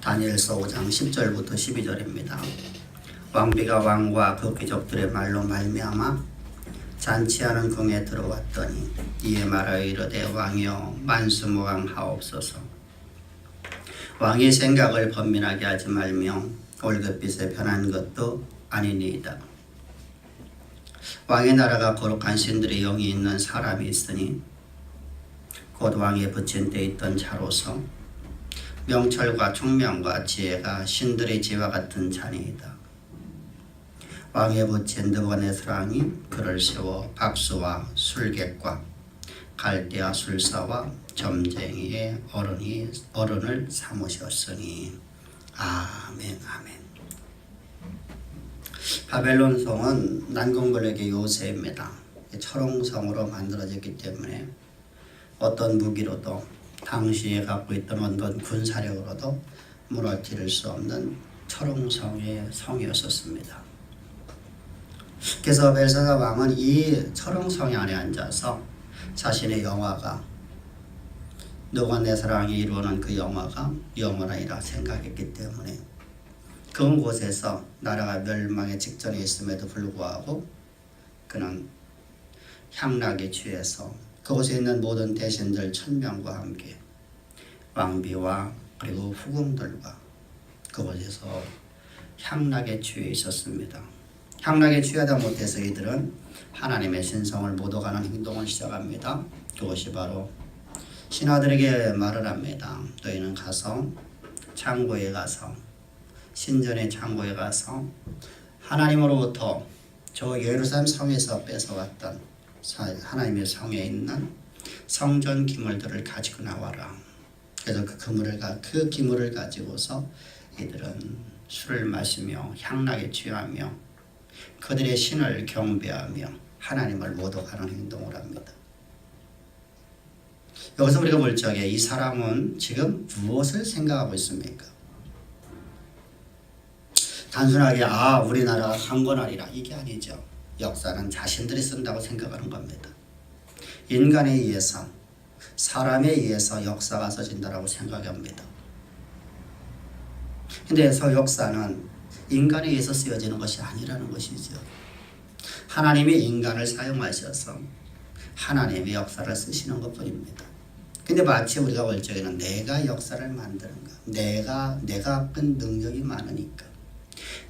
다니엘서 5장 10절부터 12절입니다. 왕비가 왕과 그 귀족들의 말로 말미암아 잔치하는 궁에 들어왔더니 이에 말하여 이르되 왕이여 만수무강하옵소서. 왕이 생각을 번민하게 하지 말며 월급빛에 편한 것도 아니니이다. 왕의 나라가 거룩한 신들의 영이 있는 사람이 있으니 곧 왕이 붙인 데 있던 자로서 명철과 총명과 지혜가 신들의 지와 같은 자니이다. 왕에 붙인 느부갓네살 왕이 그를 세워 박수와 술객과 갈대아 술사와 점쟁이의 어른을 삼으셨으니 아멘 아멘. 바벨론 성은 난공불락의 요새입니다. 철옹성으로 만들어졌기 때문에 어떤 무기로도 당시에 갖고 있던 어떤 군사력으로도 무너뜨릴 수 없는 철옹성의 성이었습니다. 그래서 벨사살 왕은 이 철옹성 안에 앉아서 자신의 영화가 느부갓네살 왕이 이루는 그 영화가 영원하리라 생각했기 때문에 그곳에서 나라가 멸망의 직전에 있음에도 불구하고 그는 향락에 취해서 그곳에 있는 모든 대신들 1000명과 함께 왕비와 그리고 후궁들과 그곳에서 향락에 취해 있었습니다. 향락에 취하다 못해서 이들은 하나님의 신성을 못 오가는 행동을 시작합니다. 그것이 바로 신하들에게 말을 합니다. 너희는 가서 창고에 가서 신전의 창고에 가서 하나님으로부터 저 예루살렘 성에서 뺏어왔던 하나님의 성에 있는 성전 기물들을 가지고 나와라. 그래서 그 기물을 가지고서 이들은 술을 마시며 향락에 취하며 그들의 신을 경배하며 하나님을 모독하는 행동을 합니다. 여기서 우리가 볼 적에 이 사람은 지금 무엇을 생각하고 있습니까? 단순하게 우리나라가 강건하리라 이게 아니죠. 역사는 자신들이 쓴다고 생각하는 겁니다. 인간에 의해서 사람에 의해서 역사가 써진다고 생각합니다. 근데 역사는 인간에 의해서 쓰여지는 것이 아니라는 것이죠. 하나님이 인간을 사용하셔서 하나님의 역사를 쓰시는 것뿐입니다. 근데 마치 우리가 볼 적에는 내가 역사를 만드는가, 내가 갖고 있는 능력이 많으니까,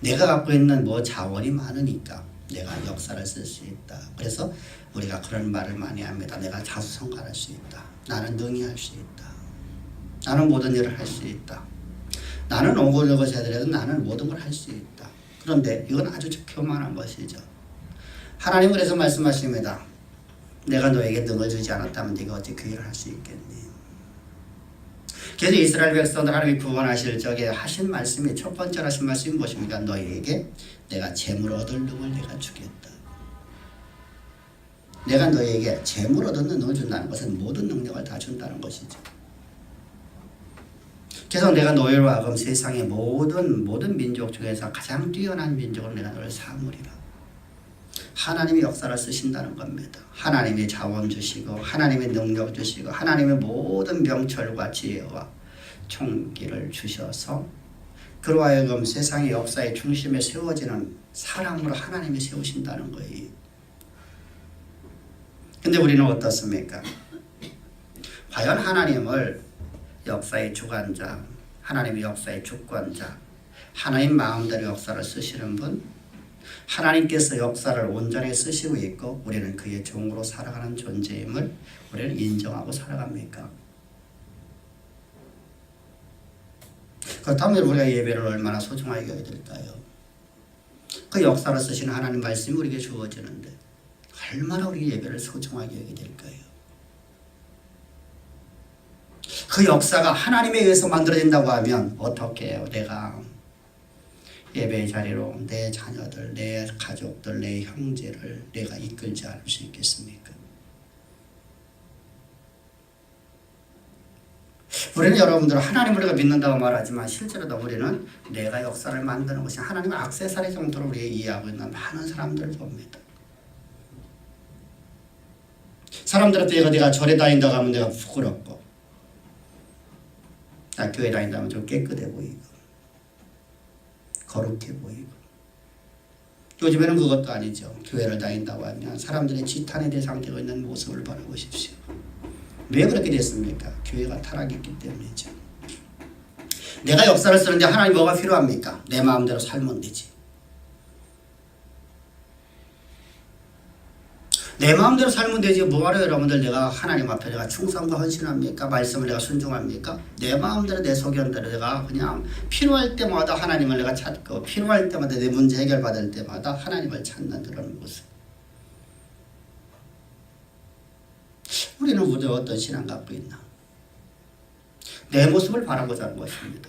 내가 갖고 있는 자원이 많으니까 내가 역사를 쓸 수 있다. 그래서 우리가 그런 말을 많이 합니다. 내가 자수성가할 수 있다. 나는 능히할 수 있다. 나는 모든 일을 할 수 있다. 나는 오고저고 세더라도 나는 모든 걸 할 수 있다. 그런데 이건 아주 교만한 것이죠. 하나님 그래서 말씀하십니다. 내가 너에게 능을 주지 않았다면 네가 어찌 그 일을 할 수 있겠니? 그래서 이스라엘 백성들 하나님이 구원하실 적에 하신 말씀이 첫 번째로 하신 말씀이 무엇입니까? 너희에게 내가 재물 얻을 능을 내가 주겠다. 내가 너희에게 재물 얻는 능을 준다는 것은 모든 능력을 다 준다는 것이죠. 그래서 내가 너희로 하여금 세상의 모든 민족 중에서 가장 뛰어난 민족으로 내가 너를 삼으리라. 하나님이 역사를 쓰신다는 겁니다. 하나님이 자원 주시고 하나님의 능력 주시고 하나님의 모든 명철과 지혜와 총기를 주셔서 그로 하여금 세상의 역사의 중심에 세워지는 사람으로 하나님이 세우신다는 거예요. 근데 우리는 어떻습니까? 과연 하나님을 역사의 주관자, 하나님의 역사의 주권자, 하나님 마음대로 역사를 쓰시는 분, 하나님께서 역사를 온전히 쓰시고 있고 우리는 그의 종으로 살아가는 존재임을 우리는 인정하고 살아갑니까? 그렇다면 우리가 예배를 얼마나 소중하게 여겨야 될까요? 그 역사를 쓰시는 하나님 말씀이 우리에게 주어지는데 얼마나 우리 예배를 소중하게 여겨야 될까요? 그 역사가 하나님에 의해서 만들어진다고 하면 어떻게 해요? 내가 예배의 자리로 내 자녀들, 내 가족들, 내 형제를 내가 이끌지 않을 수 있겠습니까? 우리는 여러분들 하나님을 우리가 믿는다고 말하지만 실제로도 우리는 내가 역사를 만드는 것이 하나님의 액세서리 정도로 우리가 이해하고 있는 많은 사람들을 봅니다. 사람들한테 내가 절에 다닌다고 하면 내가 부끄럽고 교회 다닌다면 좀 깨끗해 보이고 거룩해 보이고. 요즘에는 그것도 아니죠. 교회를 다닌다고 하면 사람들의 지탄의 대상되고 있는 모습을 바라보십시오. 왜 그렇게 됐습니까? 교회가 타락했기 때문이죠. 내가 역사를 쓰는데 하나님 뭐가 필요합니까? 내 마음대로 살면 되지. 내 마음대로 살면 되지. 뭐하러 여러분들 내가 하나님 앞에 내가 충성과 헌신합니까? 말씀을 내가 순종합니까? 내 마음대로 내 소견대로 내가 그냥 필요할 때마다 하나님을 내가 찾고 필요할 때마다 내 문제 해결받을 때마다 하나님을 찾는 그런 모습. 우리는 어떤 신앙 갖고 있나? 내 모습을 바라보자는 것입니다.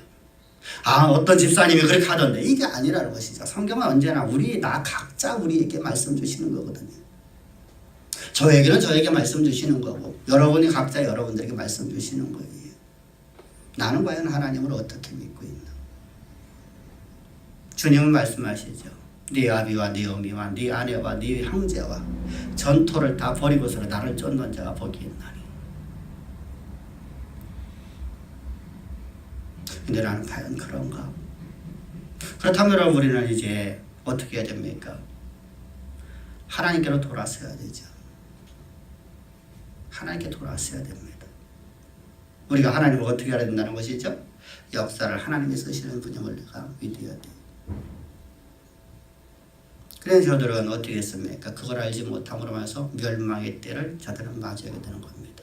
어떤 집사님이 그렇게 하던데 이게 아니라는 것이죠. 성경은 언제나 나 각자 우리에게 말씀 주시는 거거든요. 저에게는 저에게 말씀 주시는 거고 여러분이 각자 여러분들에게 말씀 주시는 거예요. 나는 과연 하나님을 어떻게 믿고 있나? 주님은 말씀하시죠. 네 아비와 네 어미와 네 아내와 네 형제와 전토를 다 버리고서 나를 쫓는 자가 복이 있나니. 근데 나는 과연 그런가? 그렇다면 우리는 이제 어떻게 해야 됩니까? 하나님께로 돌아서야 되죠. 하나님께 돌아서야 됩니다. 우리가 하나님을 어떻게 알아야 된다는 것이죠? 역사를 하나님이 쓰시는 분임을 내가 믿어야 돼. 그래서 저들은 어떻게 했습니까? 그걸 알지 못함으로 말해서 멸망의 때를 저들은 맞이하게 되는 겁니다.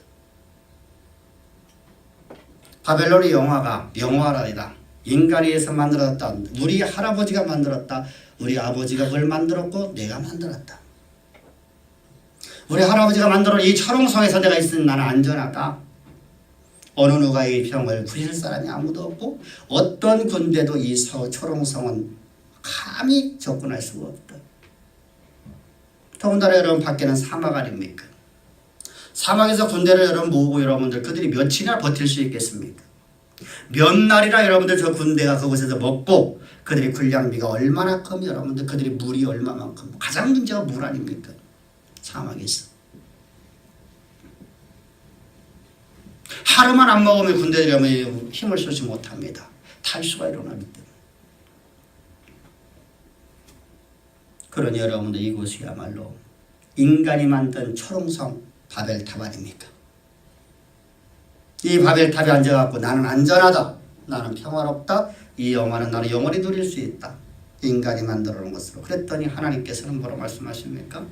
바벨론의 영화라이다. 인간에 의해서 만들었다. 우리 할아버지가 만들었다. 우리 아버지가 그걸 만들었고 내가 만들었다. 우리 할아버지가 만들어 이 철옹성에서 내가 있으니 나는 안전하다. 어느 누가 이 병을 부실 사람이 아무도 없고 어떤 군대도 이 철옹성은 감히 접근할 수가 없다. 더군다나 여러분 밖에는 사막 아닙니까? 사막에서 군대를 여러분 모으고 여러분들 그들이 며칠이나 버틸 수 있겠습니까? 몇 날이나 여러분들 저 군대가 그곳에서 먹고 그들의 군량비가 얼마나큼 여러분들 그들의 물이 얼마만큼 가장 문제가 물 아닙니까? 사막에서 하루만 안 먹으면 군대들이 힘을 쏘지 못합니다. 탈수가 일어나기 때문에. 그러니 여러분들 이곳이야말로 인간이 만든 초롱성 바벨탑 아닙니까? 이 바벨탑에 앉아갖고 나는 안전하다, 나는 평화롭다, 이 영화는 나는 영원히 누릴 수 있다. 인간이 만들어 놓은 것으로. 그랬더니 하나님께서는 뭐라고 말씀하십니까?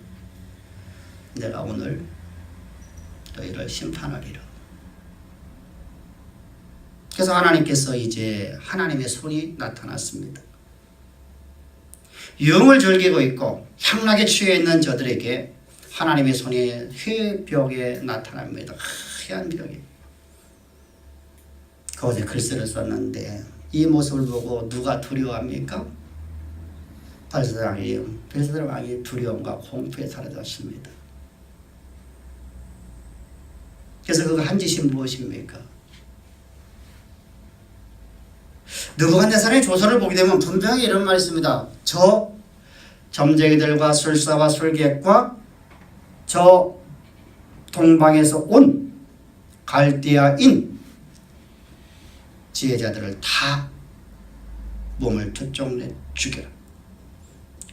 내가 오늘 너희를 심판하리라. 그래서 하나님께서 이제 하나님의 손이 나타났습니다. 유흥을 즐기고 있고 향락에 취해 있는 저들에게 하나님의 손이 회벽에 나타납니다. 하얀 벽에. 거기에 글씨를 썼는데 이 모습을 보고 누가 두려워합니까? 벨사살 왕이 두려움과 공포에 사라졌습니다. 그래서 그가 한 짓이 무엇입니까? 느부갓네살의 조서를 보게 되면 분명히 이런 말이 있습니다. 저 점쟁이들과 술사와 술객과 저 동방에서 온 갈대아인 지혜자들을 다 몸을 투쪽내 죽여라.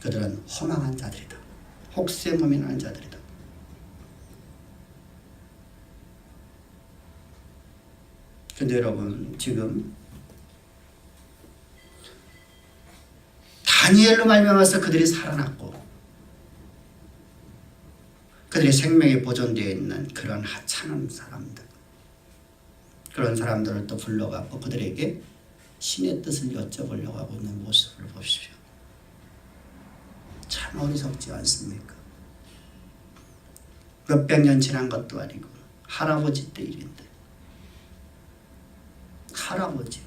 그들은 허망한 자들이다. 혹세무민한 자들이다. 근데 여러분 지금 다니엘로 말미암아서 그들이 살아났고 그들의 생명이 보존되어 있는 그런 하찮은 사람들, 그런 사람들을 또 불러가고 그들에게 신의 뜻을 여쭤보려고 하고 있는 모습을 보십시오. 참 어리석지 않습니까? 몇백 년 지난 것도 아니고 할아버지 때 일인데, 할아버지.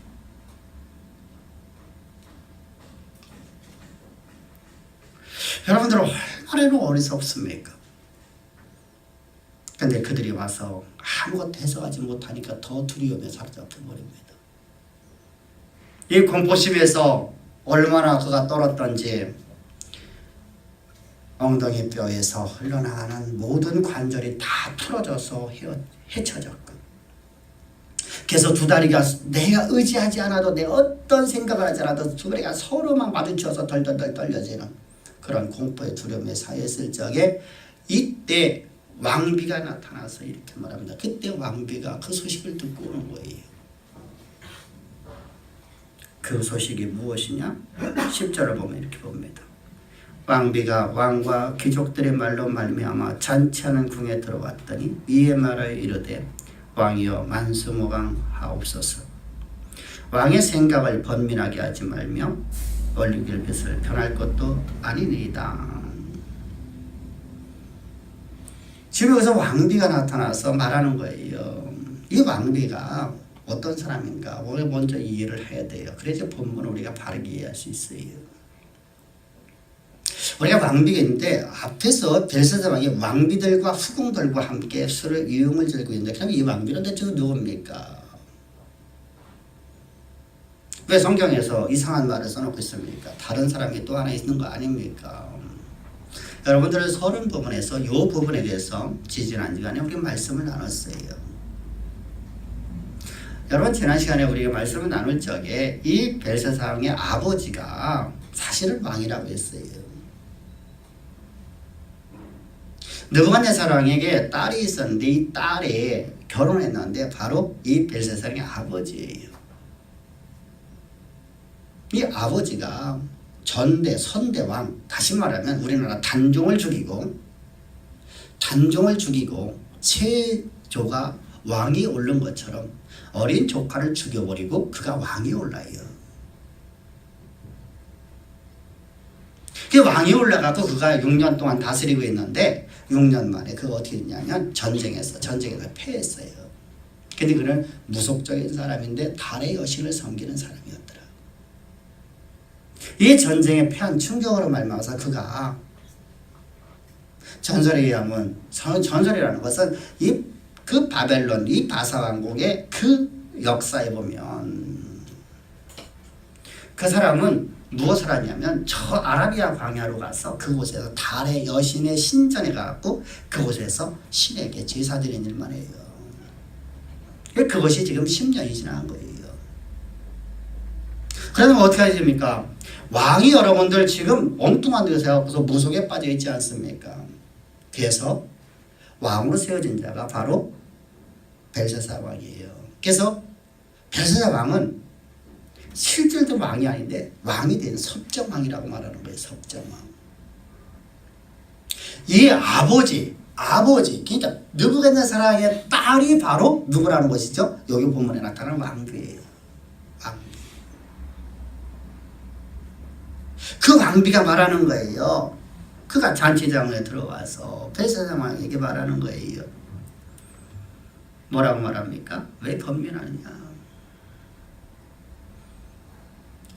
여러분들 얼마나 어리석습니까? 근데 그들이 와서 아무것도 해석하지 못하니까 더 두려움에 사로잡혀 버립니다. 이 공포심에서 얼마나 그가 떨었던지 엉덩이 뼈에서 흘러나가는 모든 관절이 다 풀어져서 헤쳐졌고 그래서 두 다리가 내가 의지하지 않아도 내 어떤 생각을 하지 않아도 두 다리가 서로만 마주쳐서 덜덜덜 떨려지는 그런 공포의 두려움에 쌓였을 적에 이때 왕비가 나타나서 이렇게 말합니다. 그때 왕비가 그 소식을 듣고 오는 거예요. 그 소식이 무엇이냐? 10절을 보면 이렇게 봅니다. 왕비가 왕과 귀족들의 말로 말미암아 잔치하는 궁에 들어왔더니 이에 말하여 이르되 왕이여 만수무강하옵소서. 왕의 생각을 번민하게 하지 말며 올리길 빚을 변할 것도 아니니이다. 지금 여기서 왕비가 나타나서 말하는 거예요. 이 왕비가 어떤 사람인가 우리가 먼저 이해를 해야 돼요. 그래서 본문을 우리가 바르게 이해할 수 있어요. 우리가 왕비가 있는데 앞에서 벨사살 왕이 왕비들과 후궁들과 함께 술을 유흥을 즐기고 있는데 그럼 이 왕비는 대체 누굽니까? 왜 성경에서 이상한 말을 써놓고 있습니까? 다른 사람이 또 하나 있는 거 아닙니까? 여러분들은 서론 부분에서 이 부분에 대해서 지지난 시간에 우리 말씀을 나눴어요. 여러분 지난 시간에 우리가 말씀을 나눌 적에 이 벨사살 왕의 아버지가 사실은 왕이라고 했어요. 느부갓네살 왕에게 딸이 있었는데 이 딸이 결혼했는데 바로 이 벨사살 왕의 아버지예요. 이 아버지가 전대 선대왕, 다시 말하면 우리나라 단종을 죽이고 세조가 왕이 오른 것처럼 어린 조카를 죽여버리고 그가 왕이 올라요. 그 왕이 올라가고 그가 6년 동안 다스리고 있는데 6년 만에 그가 어떻게 됐냐면 전쟁에서 패했어요. 근데 그는 무속적인 사람인데 달의 여신을 섬기는 사람이었더라. 이 전쟁에 패한 충격으로 말미암아서 그가 전설에 의하면 전설이라는 것은 그 바벨론 이 바사 왕국의 그 역사에 보면 그 사람은 무엇을 하냐면 저 아라비아 광야로 가서 그곳에서 달의 여신의 신전에 가고 그곳에서 신에게 제사 드리는 일만 해요. 그것이 지금 10년이 지난 거예요. 그러면 어떻게 해야 됩니까? 왕이 여러분들 지금 엉뚱한 데서 해갖고서 무속에 빠져 있지 않습니까? 그래서 왕으로 세워진 자가 바로 벨사살 왕이에요. 그래서 벨사살 왕은 실질도 왕이 아닌데 왕이 된 섭정왕이라고 말하는 거예요. 섭정왕. 이 아버지 그러니까 느부갓네살의 딸이 바로 누구라는 것이죠? 여기 본문에 나타나는 왕비예요. 왕비. 그 왕비가 말하는 거예요. 그가 잔치장에 들어와서 벨사살 왕에게 말하는 거예요. 뭐라고 말합니까? 왜 번민하느냐?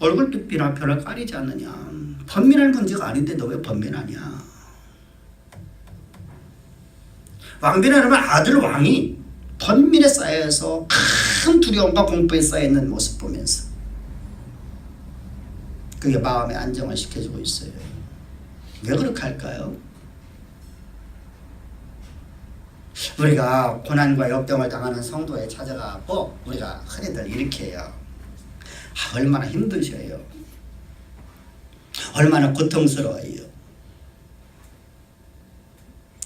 얼굴빛이나 별을 가리지 않느냐? 번민할 문제가 아닌데 너 왜 번민하냐? 왕비는 여러분 아들 왕이 번민에 쌓여서 큰 두려움과 공포에 쌓여있는 모습 보면서 그게 마음의 안정을 시켜주고 있어요. 왜 그렇게 할까요? 우리가 고난과 역병을 당하는 성도에 찾아가고 우리가 흔히들 이렇게 해요. 얼마나 힘드셔요. 얼마나 고통스러워요.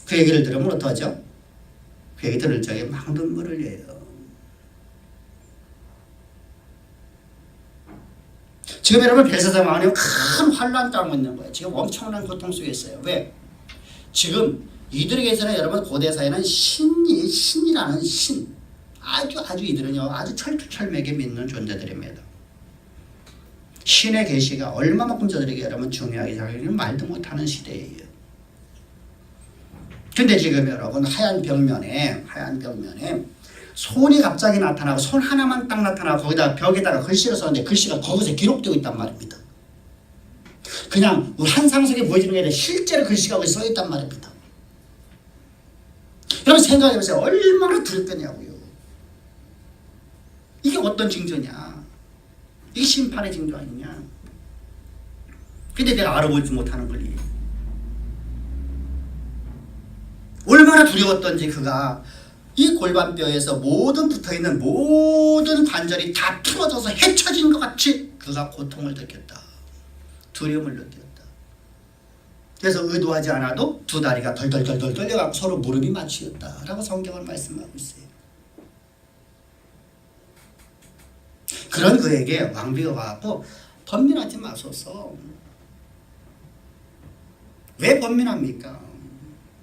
그 얘기를 들으면 어떠죠? 그 얘기 들을 적에 막 눈물을 흘려요. 지금 여러분 벨사살 왕은 큰 환란 당하고 있는 거예요. 지금 엄청난 고통 속에 있어요. 왜? 지금 이들에게서는 여러분 고대사에는 신이라는 신 아주 이들은요 아주 철두철미하게 믿는 존재들입니다. 신의 계시가 얼마만큼 저들에게 여러분 중요하게 자기는 말도 못하는 시대예요. 근데 지금 여러분 하얀 벽면에 손이 갑자기 나타나고 손 하나만 딱 나타나고 거기다 벽에다가 글씨를 썼는데 글씨가 거기서 기록되고 있단 말입니다. 그냥 환상석에 보여지는 게 아니라 실제로 글씨가 거기 써 있단 말입니다. 여러분 생각해보세요. 얼마나 두렵겠냐고요. 이게 어떤 징조냐? 이게 심판의 징조 아니냐? 근데 내가 알아보지 못하는 거니. 얼마나 두려웠던지 그가 이 골반뼈에서 모든 붙어있는 모든 관절이 다 풀어져서 헤쳐진 것 같이 그가 고통을 느꼈다. 두려움을 느꼈다. 그래서 의도하지 않아도 두 다리가 덜덜덜덜 떨려가고 서로 무릎이 맞추었다 라고 성경은 말씀하고 있어요. 그런 그에게 왕비가 와서 번민하지 마소서. 왜 번민합니까?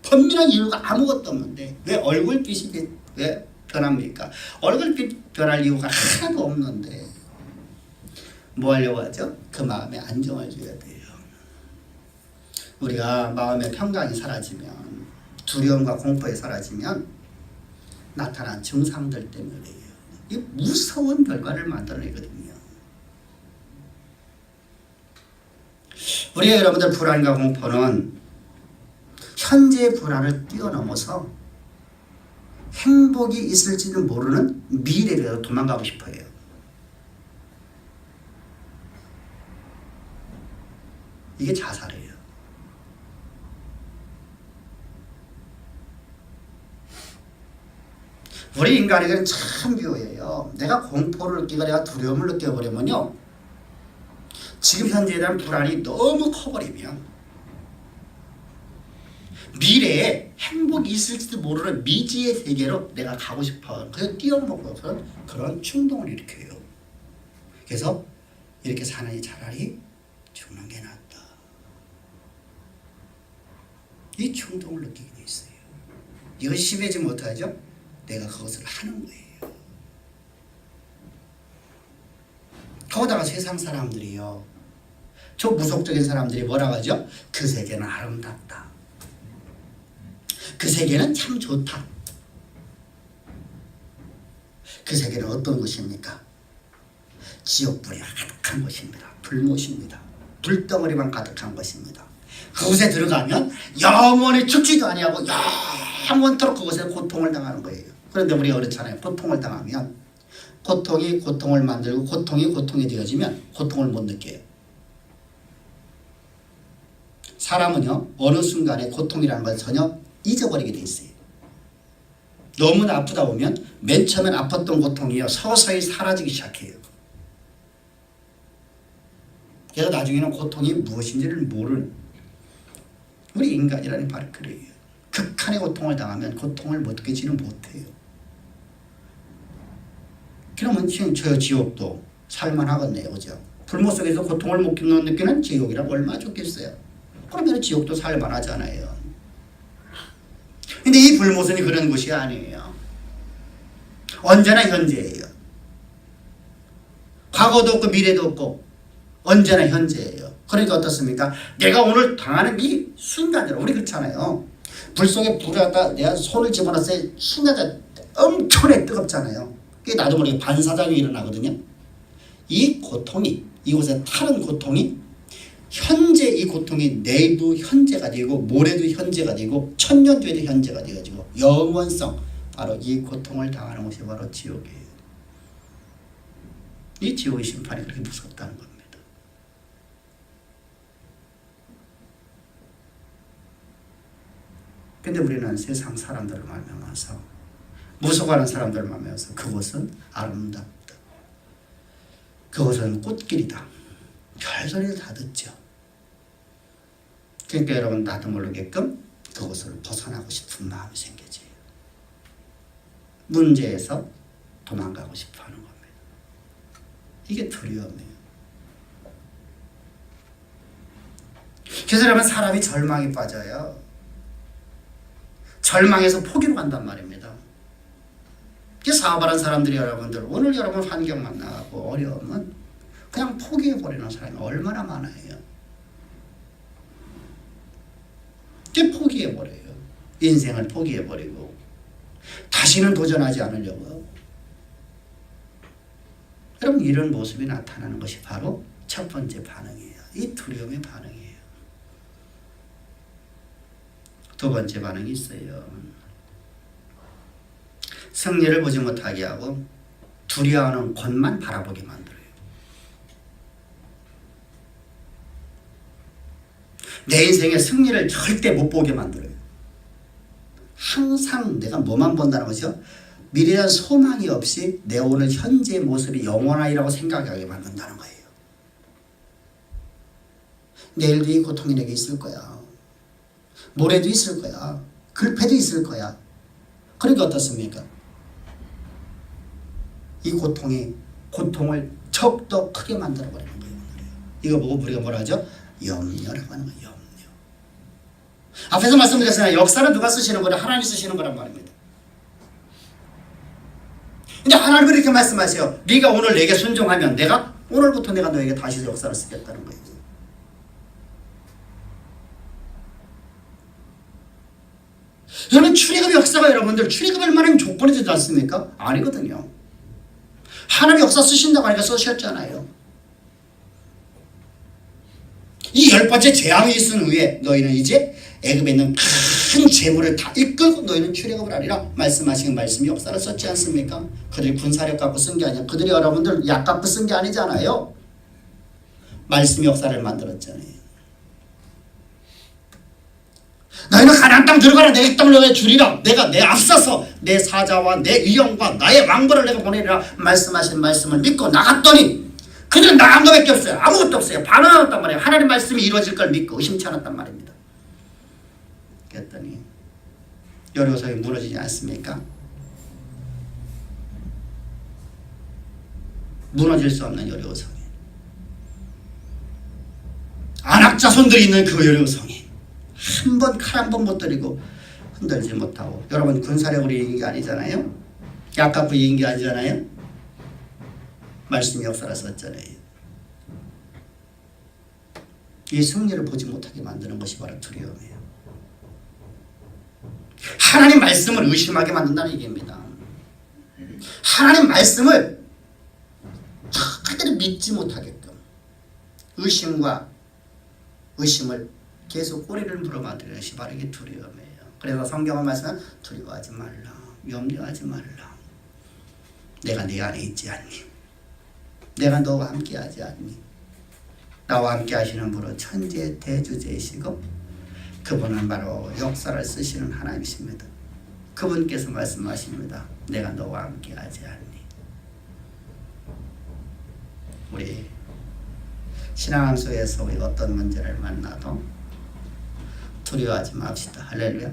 번민한 이유가 아무것도 없는데 왜 얼굴빛이 왜 변합니까? 얼굴빛 변할 이유가 하나도 없는데 뭐 하려고 하죠? 그 마음에 안정을 줘야 돼요. 우리가 마음의 평강이 사라지면, 두려움과 공포에 사라지면 나타난 증상들 때문이에요. 이 무서운 결과를 만들어내거든요. 우리 여러분들 불안과 공포는 현재의 불안을 뛰어넘어서 행복이 있을지도 모르는 미래로 도망가고 싶어요. 이게 자살이에요. 우리 인간에게는 참 묘해요. 내가 공포를 느끼고 내가 두려움을 느껴버리면요, 지금 현재에 대한 불안이 너무 커버리면 미래에 행복이 있을지도 모르는 미지의 세계로 내가 가고 싶어. 그래서 뛰어넘어서 그런 충동을 일으켜요. 그래서 이렇게 사느니 차라리 죽는 게 낫다. 이 충동을 느끼게 돼 있어요. 이것이 심해지 못하죠? 내가 그것을 하는 거예요. 거기다가 세상 사람들이요, 저 무속적인 사람들이 뭐라고 하죠? 그 세계는 아름답다. 그 세계는 참 좋다. 그 세계는 어떤 곳입니까? 지옥불이 가득한 곳입니다. 불못입니다. 불덩어리만 가득한 것입니다. 그곳에 들어가면 영원히 죽지도 아니하고 영원토록 그곳에 고통을 당하는 거예요. 그런데 우리가 그렇잖아요. 고통을 당하면 고통이 고통을 만들고 고통이 고통이 되어지면 고통을 못 느껴요. 사람은요, 어느 순간에 고통이라는 걸 전혀 잊어버리게 돼 있어요. 너무나 아프다 보면 맨 처음엔 아팠던 고통이요, 서서히 사라지기 시작해요. 그래서 나중에는 고통이 무엇인지를 모르는, 우리 인간이라는 바로 그래요. 극한의 고통을 당하면 고통을 못 느끼지는 못해요. 그러면 저 지옥도 살만하겠네요. 그죠? 불못 속에서 고통을 못 느끼는 지옥이라고 얼마나 좋겠어요. 그러면 지옥도 살만하잖아요. 근데 이 불못은 그런 곳이 아니에요. 언제나 현재예요. 과거도 없고 미래도 없고 언제나 현재예요. 그러니까 어떻습니까? 내가 오늘 당하는 이 순간대로, 우리 그렇잖아요. 불 속에 불에다 내가 손을 집어넣었을 때 순간에 엄청나게 뜨겁잖아요. 그게 나도 모르게 반사작용이 일어나거든요. 이 고통이, 이곳에 타는 고통이 현재, 이 고통이 내일도 현재가 되고 모레도 현재가 되고 천년 뒤에도 현재가 되어지고 영원성, 바로 이 고통을 당하는 것이 바로 지옥이에요. 이 지옥의 심판이 그렇게 무섭다는 겁니다. 근데 우리는 세상 사람들을 말미암아서, 무속하는 사람들을 말미암아서 그곳은 아름답다, 그곳은 꽃길이다, 별소리를 다 듣죠. 그러니까 여러분, 나도 모르게끔 그곳을 벗어나고 싶은 마음이 생겨져요. 문제에서 도망가고 싶어 하는 겁니다. 이게 두려움이에요. 그래서 여러분, 사람이 절망에 빠져요. 절망에서 포기로 간단 말입니다. 사업하는 사람들이, 여러분들 오늘 여러분 환경 만나고 어려우면 그냥 포기해버리는 사람이 얼마나 많아요. 포기해버려요. 인생을 포기해버리고 다시는 도전하지 않으려고. 여러분, 이런 모습이 나타나는 것이 바로 첫 번째 반응이에요. 이 두려움의 반응이에요. 두 번째 반응이 있어요. 승리를 보지 못하게 하고 두려워하는 곳만 바라보게 만들어요. 내 인생의 승리를 절대 못 보게 만들어요. 항상 내가 뭐만 본다는 것이요? 미래에 대한 소망이 없이 내 오늘 현재의 모습이 영원하리라고 생각하게 만든다는 거예요. 내일도 이 고통이 내게 있을 거야. 모레도 있을 거야. 글패도 있을 거야. 그러니까 어떻습니까? 이 고통을 더욱더 크게 만들어버리는 거예요. 이거 보고 우리가 뭐라 하죠? 염려라고 하는 거예요. 염려. 앞에서 말씀드렸잖아요. 역사는 누가 쓰시는 거냐? 하나님이 쓰시는 거란 말입니다. 근데 하나님은 이렇게 말씀하세요. 네가 오늘 내게 순종하면 오늘부터 내가 너에게 다시 역사를 쓰겠다는 거예요. 여러분 출애굽 역사가 여러분들 출애굽할 만한 조건이 되지 않습니까? 아니거든요. 하나님 역사 쓰신다고 하니까 쓰셨잖아요. 이 10번째 재앙이 있은 후에 너희는 이제 애굽에 있는 큰 재물을 다 이끌고 너희는 출애굽을 하리라 말씀하신 말씀이 역사를 썼지 않습니까? 그들이 군사력 갖고 쓴 게 아니야. 그들이 여러분들 약 갖고 쓴 게 아니잖아요. 말씀이 역사를 만들었잖아요. 너희는 가나안 땅 들어가라. 내가 이 땅을 너희에게 주리라. 내가 내 앞서서 내 사자와 내 의형과 나의 왕벌을 내가 보내리라 말씀하신 말씀을 믿고 나갔더니 그들은 나간 것밖에 없어요. 아무것도 없어요. 반응하였단 말이에요. 하나님 말씀이 이루어질 걸 믿고 의심치 않았단 말입니다. 그랬더니 여리고성이 무너지지 않습니까? 무너질 수 없는 여리고성이, 안악 자손들이 있는 그 여리고성이 한 번 칼 한 번 못 들이고 흔들지 못하고, 여러분 군사력으로 이긴 게 아니잖아요. 약 갖고 이긴 게 아니잖아요. 말씀 역사를 썼잖아요. 이 승리를 보지 못하게 만드는 것이 바로 두려움이에요. 하나님 말씀을 의심하게 만든다는 얘기입니다. 하나님 말씀을 절대로 믿지 못하게끔 의심을 계속 꼬리를 물어맞는 것이 바로 이게 두려움이에요. 그래서 성경은 말씀은 두려워하지 말라, 염려하지 말라. 내가 네 안에 있지 않니? 내가 너와 함께하지 않니? 나와 함께 하시는 분은 천지의 대주제이시고 그분은 바로 역사를 쓰시는 하나님이십니다. 그분께서 말씀하십니다. 내가 너와 함께하지 않니? 우리 신앙 속에서 우리 어떤 문제를 만나도 두려워하지 맙시다. 할렐루야.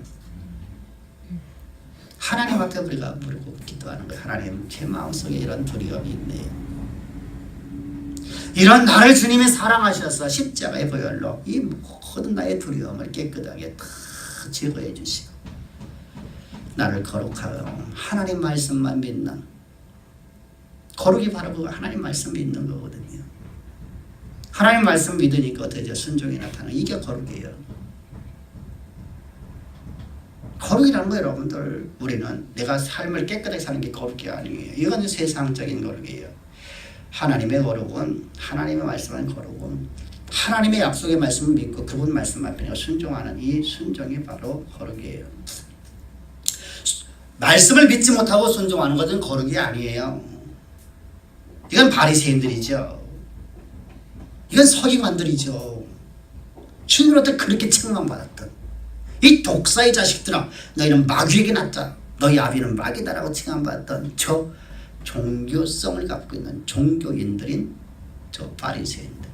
하나님 앞에 우리가 무릎 기도하는 거예요. 하나님, 제 마음속에 이런 두려움이 있네요. 이런 나를 주님이 사랑하셔서 십자가의 보혈로 이 모든 나의 두려움을 깨끗하게 다 제거해 주시고 나를 거룩하고 하나님 말씀만 믿는, 거룩이 바로 그 하나님 말씀 믿는 거거든요. 하나님 말씀 믿으니까 어떻게 순종이 나타나는, 이게 거룩이에요. 거룩이라는 거 여러분들, 우리는 내가 삶을 깨끗하게 사는 게 거룩이 아니에요. 이건 세상적인 거룩이에요. 하나님의 거룩은, 하나님의 말씀은 거룩은 하나님의 약속의 말씀을 믿고 그분 말씀 앞에 순종하는 이 순종이 바로 거룩이에요. 말씀을 믿지 못하고 순종하는 것은 거룩이 아니에요. 이건 바리새인들이죠. 이건 서기관들이죠. 주님으로부터 그렇게 책망받았던 이 독사의 자식들아, 너희는 마귀에게 낳자. 너희 아비는 마귀다라고 칭함받았던 저 종교성을 갖고 있는 종교인들인 저 바리새인들.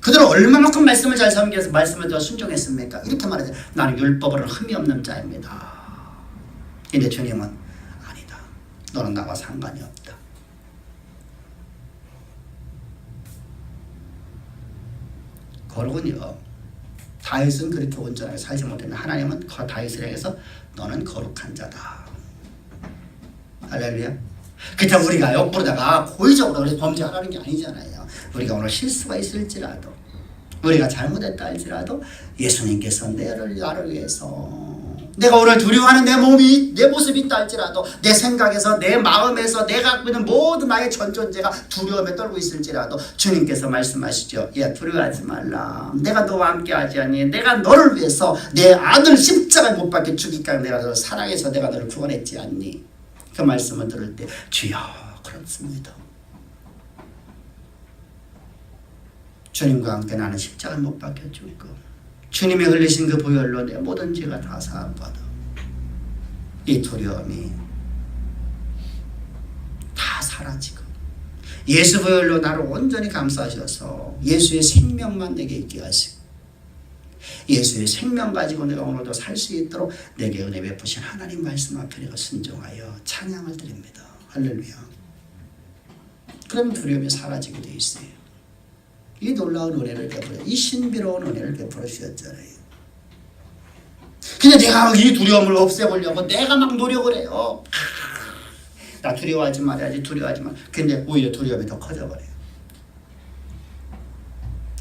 그들은 얼마만큼 말씀을 잘 섬겨서 말씀을 더 순종했습니까? 이렇게 말하죠. 나는 율법으로는 흠이 없는 자입니다. 근데 주님은 아니다. 너는 나와 상관이 없다. 거룩은요, 다윗은 그렇게 온전하게 살지 못했는데 하나님은 다윗을 향해서 너는 거룩한 자다. 할렐루야. 그렇다고 우리가 욕부르다가 고의적으로 범죄하라는 게 아니잖아요. 우리가 오늘 실수가 있을지라도, 우리가 잘못했다 할지라도 예수님께서 나를 위해서, 내가 오늘 두려워하는 내 몸이, 내 모습이 있다 할지라도, 내 생각에서, 내 마음에서 내가 갖고 있는 모든 나의 전존재가 두려움에 떨고 있을지라도 주님께서 말씀하시죠. 야, 두려워하지 말라. 내가 너와 함께 하지 않니? 내가 너를 위해서 내 아들 십자가에 못 박혀 죽이기까지 내가 너를 사랑해서 내가 너를 구원했지 않니? 그 말씀을 들을 때 주여, 그렇습니다. 주님과 함께 나는 십자가에 못 박혀 죽고 주님이 흘리신 그 보혈로 내 모든 죄가 다 사함받아. 이 두려움이 다 사라지고 예수 보혈로 나를 온전히 감싸셔서 예수의 생명만 내게 있게 하시고 예수의 생명 가지고 내가 오늘도 살 수 있도록 내게 은혜 베푸신 하나님 말씀 앞에 내가 순종하여 찬양을 드립니다. 할렐루야. 그럼 두려움이 사라지게 돼 있어요. 이 놀라운 은혜를 베풀어, 이 신비로운 은혜를 베풀어 주셨잖아요. 근데 내가 이 두려움을 없애보려고 내가 막 노력을 해요. 나 두려워하지 말아야지, 두려워하지 마. 근데 오히려 두려움이 더 커져버려요.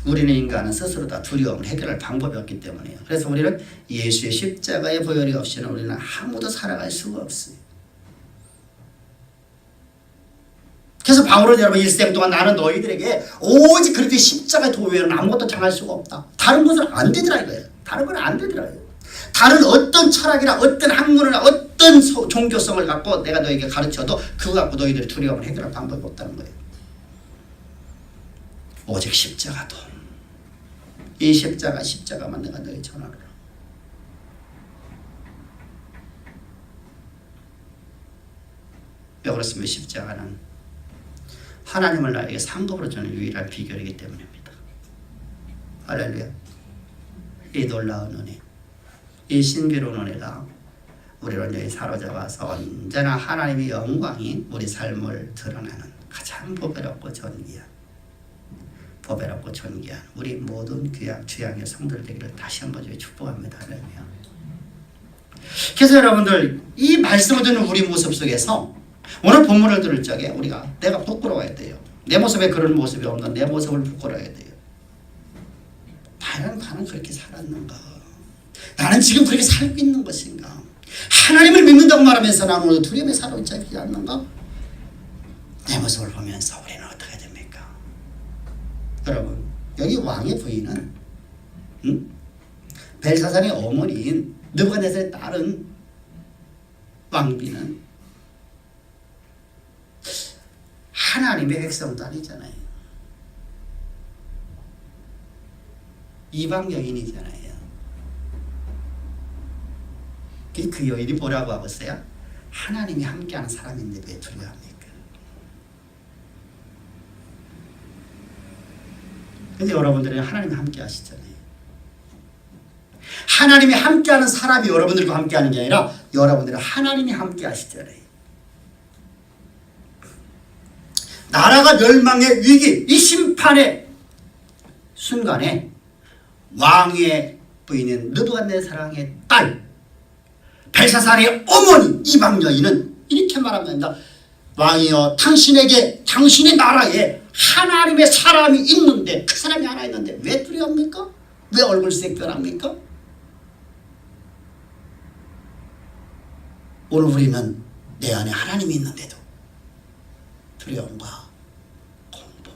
우리는 인간은 스스로 다 두려움을 해결할 방법이 없기 때문이에요. 그래서 우리는 예수의 십자가의 보혈이 없이는 우리는 아무도 살아갈 수가 없어요. 그래서 바울은 여러분 일생 동안 나는 너희들에게 오직 그리스도의 십자가의 도 외에는 아무것도 당할 수가 없다. 다른 것은 안 되더라 이거예요. 다른 건 안 되더라고요. 다른 어떤 철학이나 어떤 학문이나 어떤 종교성을 갖고 내가 너에게 가르쳐도 그거 갖고 너희들이 두려움을 해결할 방법이 없다는 거예요. 오직 십자가도. 이 십자가만 내가 너희 전하노라. 왜 그렇습니까? 십자가는 하나님을 나에게 상급으로 주는 유일한 비결이기 때문입니다. 할렐루야. 이 놀라운 은혜, 이 신비로운 은혜가 우리를 완전히 사로잡아서 언제나 하나님의 영광이 우리 삶을 드러나는 가장 보배롭고 존귀한 우리 모든 주양의 성도들 되기를 다시 한번 축복합니다. 할렐루야. 그래서 여러분들 이 말씀을 듣는 우리 모습 속에서 오늘 본문을 들을 적에 내가 부끄러워야 돼요. 내 모습에 그런 모습이 없는 내 모습을 부끄러워야 돼요. 나는 그렇게 살았는가? 나는 지금 그렇게 살고 있는 것인가? 하나님을 믿는다고 말하면서 나는 오늘 두려움에 사로잡히지 않는가? 내 모습을 보면서 우리는 어떻게 됩니까? 여러분, 여기 왕의 부인은 벨사살의 어머니인 느부갓네살의 딸은 왕비는 하나님의 백성도 아니잖아요. 이방 여인이잖아요. 그 여인이 뭐라고 하고 있어요? 하나님이 함께하는 사람인데 왜 두려워합니까? 근데 여러분들은 하나님이 함께 하시잖아요. 하나님이 함께하는 사람이 여러분들과 함께하는 게 아니라 여러분들은 하나님이 함께 하시잖아요. 나라가 멸망의 위기, 이 심판의 순간에 왕의 부인인 느부갓네살의 딸 벨사살의 어머니 이방 여인은 이렇게 말합니다. 왕이여, 당신의 나라에 하나님의 사람이 있는데, 그 사람이 하나 있는데 왜 두려워합니까? 왜 얼굴색 변합니까? 오늘 우리는 내 안에 하나님이 있는데도 두려움과 공포,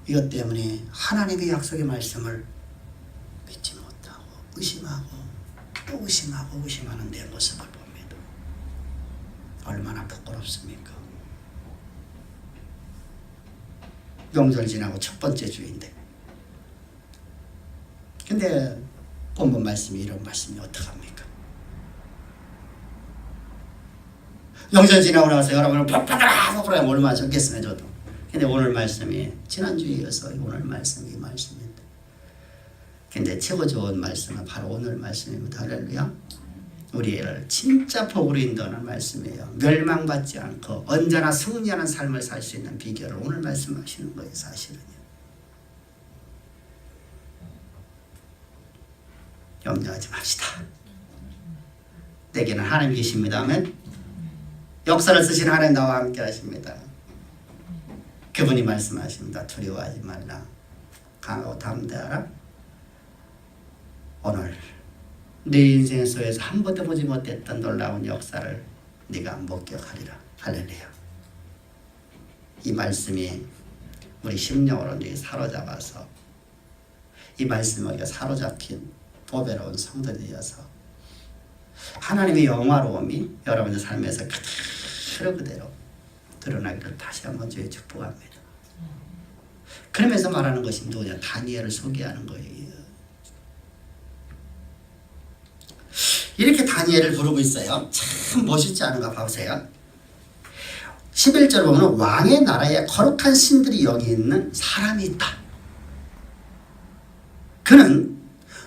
이것 때문에 하나님의 약속의 말씀을 믿지 못하고 의심하고 또 의심하는 내 모습을 봅니다. 얼마나 부끄럽습니까? 명절 지나고 첫 번째 주인데, 근데 본문 말씀이 이런 말씀이 어떡합니까? 명절 지나고 나서 여러분은 폭파더라 얼마나 적겠으면 저도. 근데 오늘 말씀이 지난주에 이어서 오늘 말씀이 이 말씀입니다. 근데 최고 좋은 말씀은 바로 오늘 말씀입니다. 할렐루야. 우리를 진짜 복으로 인도하는 말씀이에요. 멸망받지 않고 언제나 승리하는 삶을 살 수 있는 비결을 오늘 말씀하시는 거예요. 사실은요. 염려하지 맙시다. 내게는 하나님 계십니다. 아멘. 역사를 쓰신 하나님 나와 함께 하십니다. 그분이 말씀하십니다. 두려워하지 말라. 강하고 담대하라. 오늘 내 인생 속에서 한 번도 보지 못했던 놀라운 역사를 네가 목격하리라. 할렐루야. 이 말씀이 우리 심령으로 사로잡아서 이 말씀에 우리가 사로잡힌 보배로운 성도들이어서 하나님의 영화로움이 여러분의 삶에서 그대로 드러나기를 다시 한번 주의 축복합니다. 그러면서 말하는 것이 누구냐? 다니엘을 소개하는 거예요. 이렇게 다니엘을 부르고 있어요. 참 멋있지 않은가 봐보세요. 11절 보면 왕의 나라에 거룩한 신들이 여기 있는 사람이 있다. 그는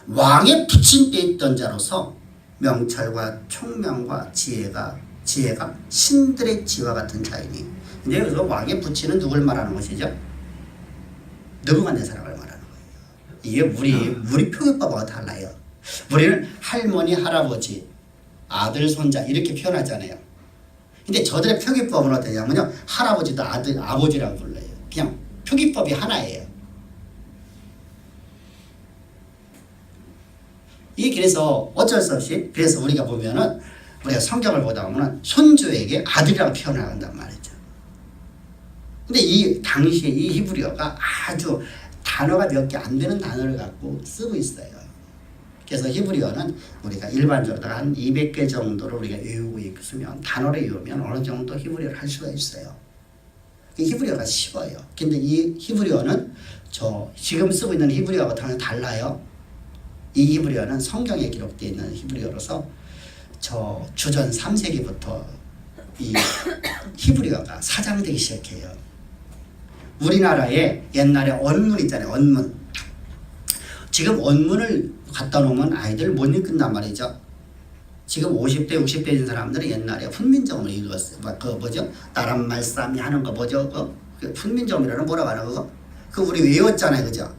왕의 붙인 때 있던 자로서 명철과 총명과 지혜가 신들의 지와 같은 자이니. 근데 여기서 왕의 붙이는 누굴 말하는 것이죠? 느부갓네살을 말하는 거예요. 이게 우리 표기법하고 달라요. 우리는 할머니, 할아버지, 아들, 손자 이렇게 표현하잖아요. 근데 저들의 표기법은 어떠냐면요, 할아버지도 아들, 아버지라고 불러요. 그냥 표기법이 하나예요. 이게 그래서 어쩔 수 없이, 그래서 우리가 보면은 우리가 성경을 보다 보면은 손주에게 아들이라고 표현을 한단 말이죠. 근데 이 당시에 이 히브리어가 아주 단어가 몇 개 안 되는 단어를 갖고 쓰고 있어요. 그래서 히브리어는 우리가 일반적으로 한 200개 정도를 우리가 외우고 있으면, 단어를 외우면 어느 정도 히브리어를 할 수가 있어요. 히브리어가 쉬워요. 근데 이 히브리어는 지금 쓰고 있는 히브리어하고 달라요. 이 히브리어는 성경에 기록되어 있는 히브리어로서 주전 3세기부터 이 히브리어가 사장되기 시작해요. 우리나라에 옛날에 언문 있잖아요. 언문. 지금 언문을 갖다 놓으면 아이들 못 읽는단 말이죠. 지금 50대, 60대 된 사람들은 옛날에 훈민정음을 읽었어요. 나란 말싸미 하는 거 뭐죠? 훈민정음이라는 뭐라고 하는 거? 우리 외웠잖아요. 그죠?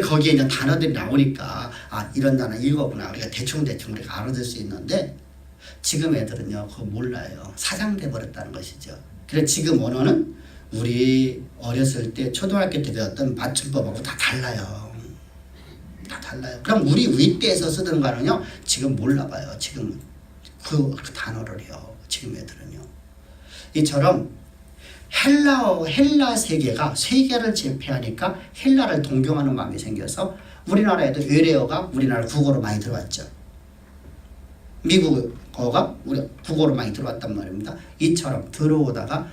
거기에 이제 단어들이 나오니까, 이런 단어 읽었구나. 우리가 대충 우리가 알아들 수 있는데, 지금 애들은요, 그거 몰라요. 사장돼 버렸다는 것이죠. 그래서 지금 언어는 우리 어렸을 때, 초등학교 때 배웠던 맞춤법하고 다 달라요. 다 달라요. 그럼 우리 윗대에서 쓰던 거는요, 지금 몰라봐요. 지금 그 단어를요. 지금 애들은요. 이처럼 헬라 세계를 제패하니까 헬라를 동경하는 마음이 생겨서 우리나라에도 외래어가 우리나라 국어로 많이 들어왔죠. 미국어가 우리 국어로 많이 들어왔단 말입니다. 이처럼 들어오다가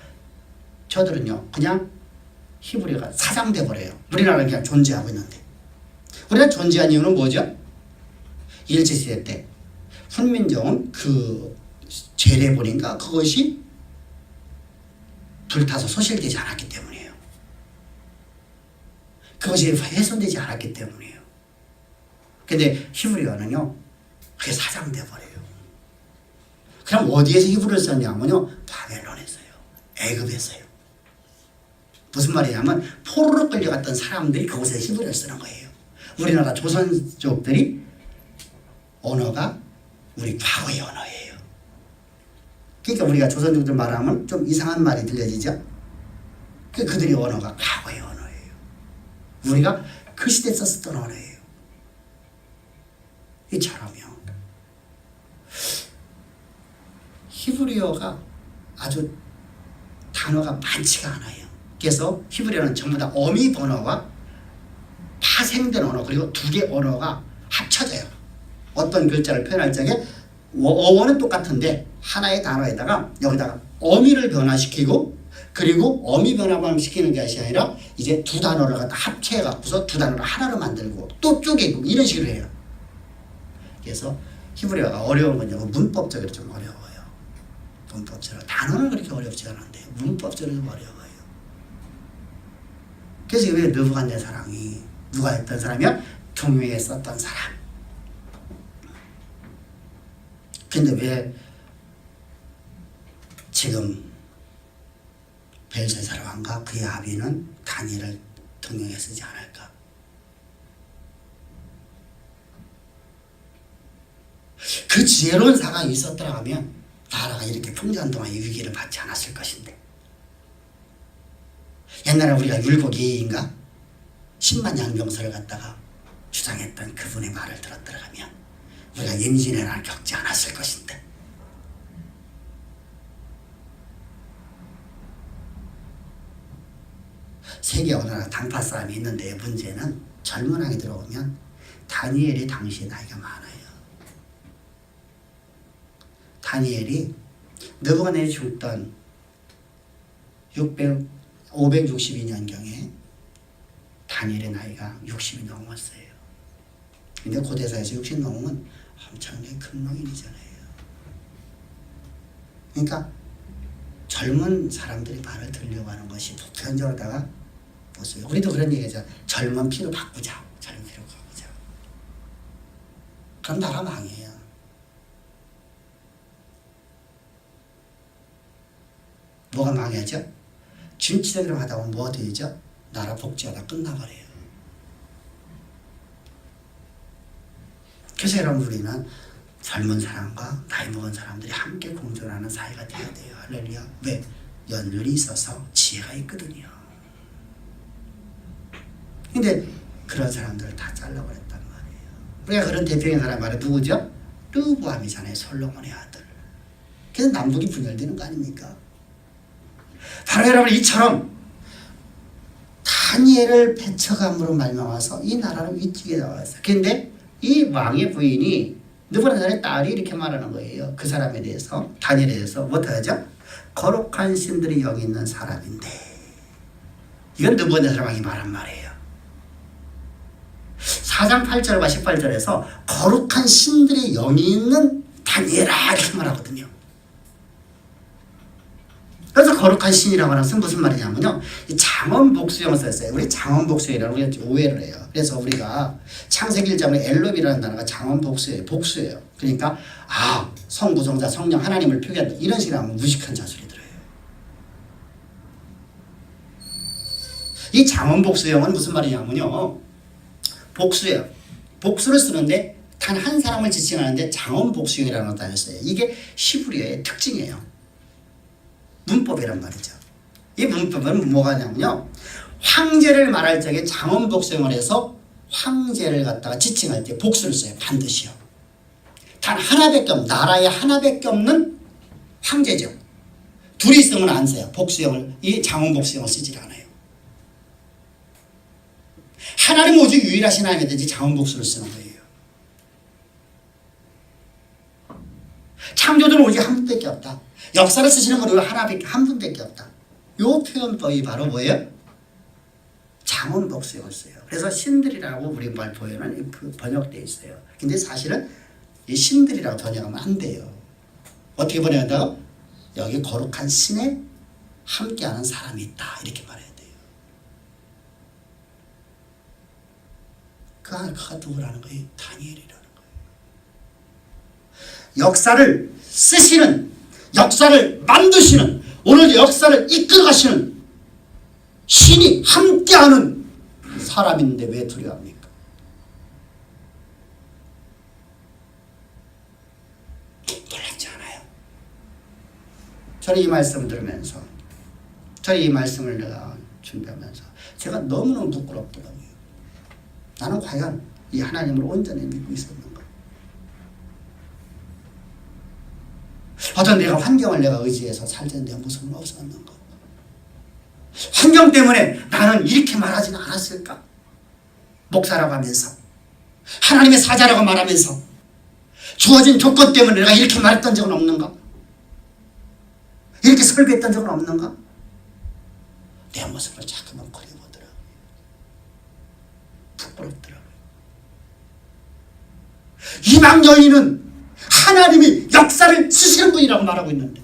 저들은요, 그냥 히브리어가 사장돼 버려요. 우리나라는 그냥 존재하고 있는데. 우리가 존재한 이유는 뭐죠? 일제시대 때 훈민정음 재래본인가 그것이 불타서 소실되지 않았기 때문이에요. 그것이 훼손되지 않았기 때문이에요. 근데 히브리어는요, 그게 사장돼 버려요. 그럼 어디에서 히브리어를 썼냐면요, 바벨론에서요, 애굽에서요. 무슨 말이냐면 포로로 끌려갔던 사람들이 그곳에서 히브리어를 쓰는 거예요. 우리나라 조선족들이 언어가 우리 과거의 언어예요. 그러니까 우리가 조선족들 말하면 좀 이상한 말이 들려지죠. 그들의 언어가 과거의 언어예요. 우리가 그 시대에 썼던 언어예요. 이처럼요, 히브리어가 아주 단어가 많지가 않아요. 그래서 히브리어는 전부 다 어미 번호와 파생된 언어, 그리고 두 개 언어가 합쳐져요. 어떤 글자를 표현할 적에 어원은 똑같은데 하나의 단어에다가 여기다가 어미를 변화시키고, 그리고 어미 변화만 시키는 것이 아니라 이제 두 단어를 갖다 합체해 갖고서 두 단어를 하나로 만들고 또 쪼개고 이런 식으로 해요. 그래서 히브리어가 어려운 건요, 문법적으로 좀 어려워요. 문법적으로. 단어는 그렇게 어렵지 않은데 문법적으로 좀 어려워요. 그래서 왜 느부갓네살이 누가 했던 사람이야? 종묘에 썼던 사람. 근데 왜 지금 벨사살 왕과 그의 아비는 다니엘을 등용해 쓰지 않을까? 그 지혜로운 사람이 있었더라 하면 나라가 이렇게 풍전 동안 위기를 받지 않았을 것인데. 옛날에 우리가 율곡이인가 10만 양병설을 갖다가 주장했던 그분의 말을 들었더라 하면 우리가 임진의 날 겪지 않았을 것인데. 세계 어느 나라 당파 싸움이 있는데 문제는 젊은 왕이 들어오면 다니엘이 당시에 나이가 많아요. 다니엘이 느부갓네살이 죽던 562년경에 다니엘의 나이가 60이 넘었어요. 근데 고대사에서 육신농은 엄청나게 금농인이잖아요. 그러니까 젊은 사람들이 말을 들으려고 하는 것이 보편적으로다가 보세요. 우리도 그런 얘기하죠. 젊은 피로 바꾸자. 젊은 피로 바꾸자. 그럼 나라 망해요. 뭐가 망해죠? 진취적으로 하다 보면 뭐가 되죠? 나라 복지하다 끝나버려요. 그래서 여러분 우리는 젊은 사람과 나이 먹은 사람들이 함께 공존하는 사회가 되어야 돼요. 할렐루야. 왜? 연륜이 있어서 지혜가 있거든요. 근데 그런 사람들을 다 잘라버렸단 말이에요. 우리가 그런 대표적인 사람 말이 누구죠? 르호보암이잖아요. 솔로몬의 아들. 그래서 남북이 분열되는 거 아닙니까? 바로 여러분 이처럼 다니엘을 배척함으로 말미암아서 이 나라는 위쪽에 나왔어요. 그런데 이 왕의 부인이 느부갓네살의 딸이 이렇게 말하는 거예요. 그 사람에 대해서, 다니엘에 대해서 어떡하죠? 거룩한 신들이 여기 있는 사람인데, 이건 느부갓네살 왕이 말한 말이에요. 4장 8절과 18절에서 거룩한 신들이 영이 있는 다니엘아 이렇게 말하거든요. 그래서 거룩한 신이라고 하는 것은 무슨 말이냐면요, 이 장원복수형을 썼어요. 우리 장원복수형이라고 오해를 해요. 그래서 우리가 창세기 1장에 엘롭이라는 단어가 장원복수예요. 복수예요. 그러니까 성부, 성자, 성령 하나님을 표기한다. 이런 식으로 하면 무식한 자소리 들어요. 이 장원복수형은 무슨 말이냐면요, 복수예요. 복수를 쓰는데 단 한 사람을 지칭하는데 장원복수형이라는 단어를 써요. 이게 히브리어의 특징이에요. 문법이란 말이죠. 이 문법은 뭐가 냐면요, 황제를 말할 적에 장원복수형을 해서 황제를 갖다가 지칭할 때 복수를 써요. 반드시요. 단 하나밖에 없는, 나라에 하나밖에 없는 황제죠. 둘이 있으면 안 써요. 복수형을, 이 장원복수형을 쓰질 않아요. 하나님 오직 유일하신 하나님이든지 장원복수를 쓰는 거예요. 창조주는 오직 한 분밖에 없다. 역사를 쓰시는 분은 한 분밖에 없다. 이 표현법이 바로 뭐예요? 장원복수형을 써요. 그래서 신들이라고 우리 말 보여는 번역되어 있어요. 근데 사실은 이 신들이라고 번역하면 안 돼요. 어떻게 번역한다고? 여기 거룩한 신에 함께하는 사람이 있다. 이렇게 말해야 돼요. 그가 누구라는 거예요? 다니엘이라는 거예요. 역사를 쓰시는, 역사를 만드시는, 오늘 역사를 이끌어가시는 신이 함께하는 사람인데 왜 두려워합니까? 놀랍지 않아요? 저는 이 말씀을 들으면서, 저는 이 말씀을 내가 준비하면서 제가 너무너무 부끄럽더라고요. 나는 과연 이 하나님을 온전히 믿고 있었는가? 어떤 내가 환경을 내가 의지해서 살던데 무슨 없었는가? 환경 때문에 나는 이렇게 말하지는 않았을까? 목사라고 하면서, 하나님의 사자라고 말하면서 주어진 조건 때문에 내가 이렇게 말했던 적은 없는가? 이렇게 설교했던 적은 없는가? 내 모습을 자꾸만 그려보더라고요. 부끄럽더라고요. 이방 여인은 하나님이 역사를 쓰시는 분이라고 말하고 있는데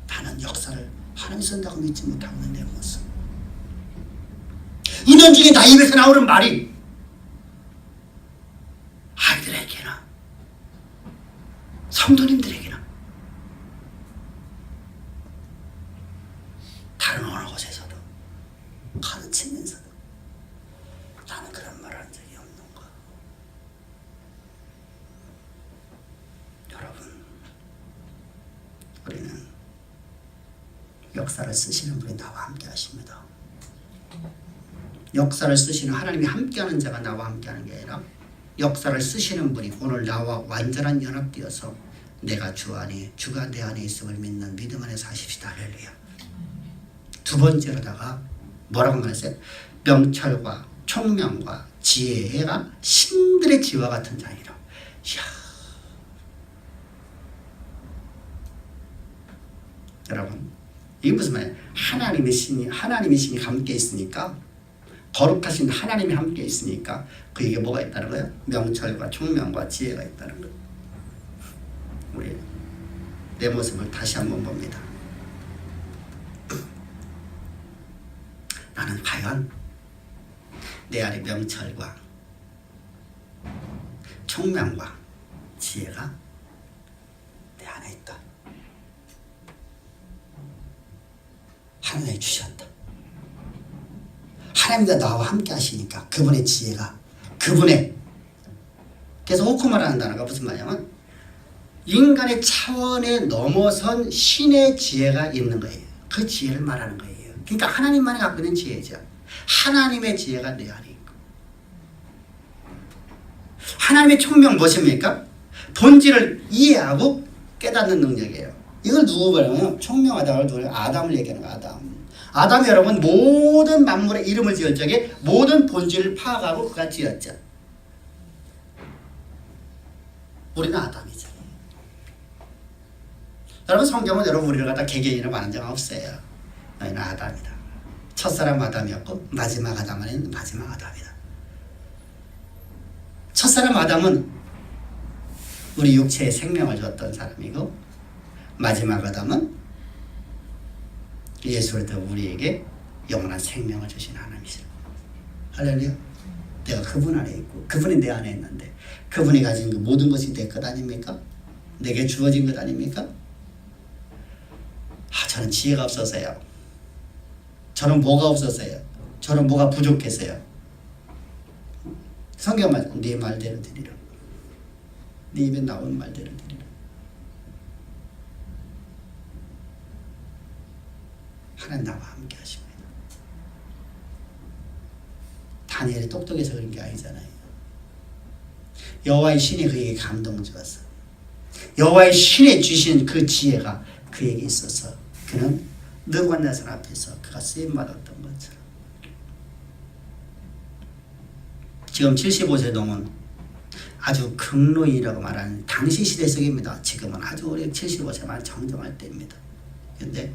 나는 역사를 하나님이 쓴다고 믿지 못하고 있는 내 모습. 은연중에 나 입에서 나오는 말이 아이들에게나 성도님들에게나 다른 어느 곳에서도 가르치면서도 나는 그런 말을 한 적이 없는가? 여러분, 우리는 역사를 쓰시는 분이 나와 함께 하십니다. 역사를 쓰시는 하나님이 함께하는 자가 나와 함께하는 게 아니라 역사를 쓰시는 분이 오늘 나와 완전한 연합되어서 내가 주 안에, 주가 내 안에 있음을 믿는 믿음 안에 사십시다. 할렐루야. 두 번째로다가 뭐라고 말했어요? 명철과 총명과 지혜가 신들의 지혜와 같은 자이라. 이야. 여러분, 이게 무슨 말이에요? 하나님의 신이 함께 있으니까 거룩하신 하나님이 함께 있으니까 그에게 뭐가 있다는 거예요? 명철과 총명과 지혜가 있다는 거예요. 우리 내 모습을 다시 한번 봅니다. 나는 과연 내 안에 명철과 총명과 지혜가 내 안에 있다. 하나님이 주셨다. 하나님이 나와 함께 하시니까 그분의 지혜가 그분의 그래서 호크 말하는 단어가 무슨 말이냐면 인간의 차원에 넘어선 신의 지혜가 있는 거예요. 그 지혜를 말하는 거예요. 그러니까 하나님만이 갖고 있는 지혜죠. 하나님의 지혜가 내 안에 있고 하나님의 총명 무엇입니까? 본질을 이해하고 깨닫는 능력이에요. 이걸 누구 말하면 총명하다고 누구 아담을 얘기하는 거예요. 아담이 여러분 모든 만물의 이름을 지을 적에 모든 본질을 파악하고 그가 지었죠. 우리는 아담이죠. 여러분 성경은 여러분 우리를 갖다 개개인으로 말한 적 없어요. 너희는 아담이다. 첫사람 아담이었고 마지막 아담은 마지막 아담이다. 첫사람 아담은 우리 육체에 생명을 줬던 사람이고 마지막 아담은 예수를 더 우리에게 영원한 생명을 주신 하나님이시라. 할렐루야. 내가 그분 안에 있고 그분이 내 안에 있는데 그분이 가진 그 모든 것이 내 것 아닙니까? 내게 주어진 것 아닙니까? 저는 지혜가 없어서요. 저는 뭐가 없어서요. 저는 뭐가 부족해서요. 성경 말 네 말대로 드리라. 네 입에 나온 말대로 드리라. 하나님 나와 함께 하십니다. 다니엘이 똑똑해서 그런 게 아니잖아요. 여호와의 신이 그에게 감동을 주었어. 여호와의 신이 주신 그 지혜가 그에게 있어서 그는 느부갓네살 앞에서 그가 쓰임받았던 것처럼 지금 75세 넘은 아주 극노인이라고 말하는 당시 시대 속입니다. 지금은 아주 어린 75세만 정정할 때입니다. 그런데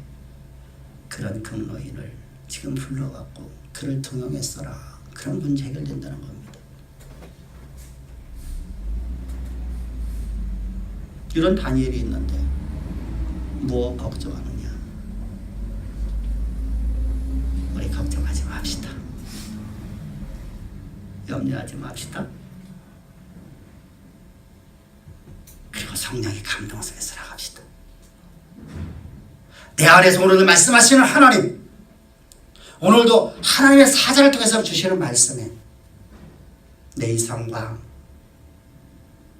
그런 극노인을 지금 불러갖고 그를 등용했어라. 그런 문제 해결된다는 겁니다. 이런 다니엘이 있는데 뭐 걱정하느냐. 우리 걱정하지 맙시다. 염려하지 맙시다. 그리고 성령의 감동 속에서 나갑시다. 내 안에서 오늘도 말씀하시는 하나님, 오늘도 하나님의 사자를 통해서 주시는 말씀에 내 이성과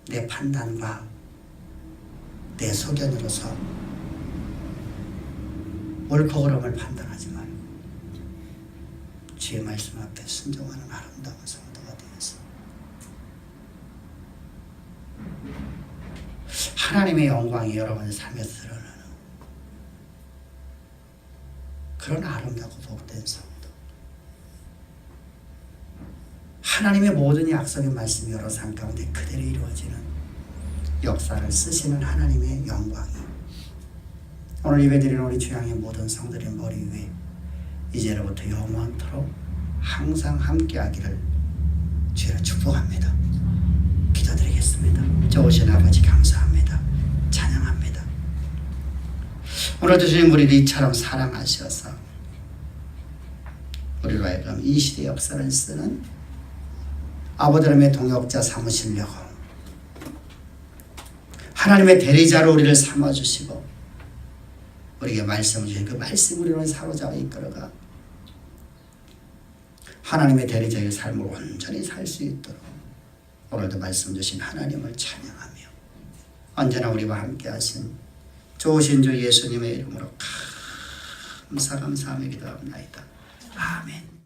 내 판단과 내 소견으로서 옳고 그름을 판단하지 말고 주의 말씀 앞에 순종하는 아름다운 성도가 되어서 하나님의 영광이 여러분의 삶에서 드러나는 그런 아름답고 복된 성도, 하나님의 모든 약속의 말씀이 여러 삶 가운데 그대로 이루어지는 역사를 쓰시는 하나님의 영광이 오늘 예배드리는 우리 주양의 모든 성들의 머리 위에 이제로부터 영원토록 항상 함께하기를 주를 축복합니다. 기도드리겠습니다. 좋으신 아버지 감사합니다. 찬양합니다. 오늘도 주님 우리를 이처럼 사랑하셔서 우리로 하여금 이 시대의 역사를 쓰는 아버지의 동역자 삼으시려고 하나님의 대리자로 우리를 삼아주시고 우리에게 말씀을 주신 그 말씀 우리를 사로잡아 이끌어가 하나님의 대리자의 삶을 온전히 살 수 있도록 오늘도 말씀 주신 하나님을 찬양하며 언제나 우리와 함께 하신 좋으신 주 예수님의 이름으로 감사하며 기도합니다. 아멘.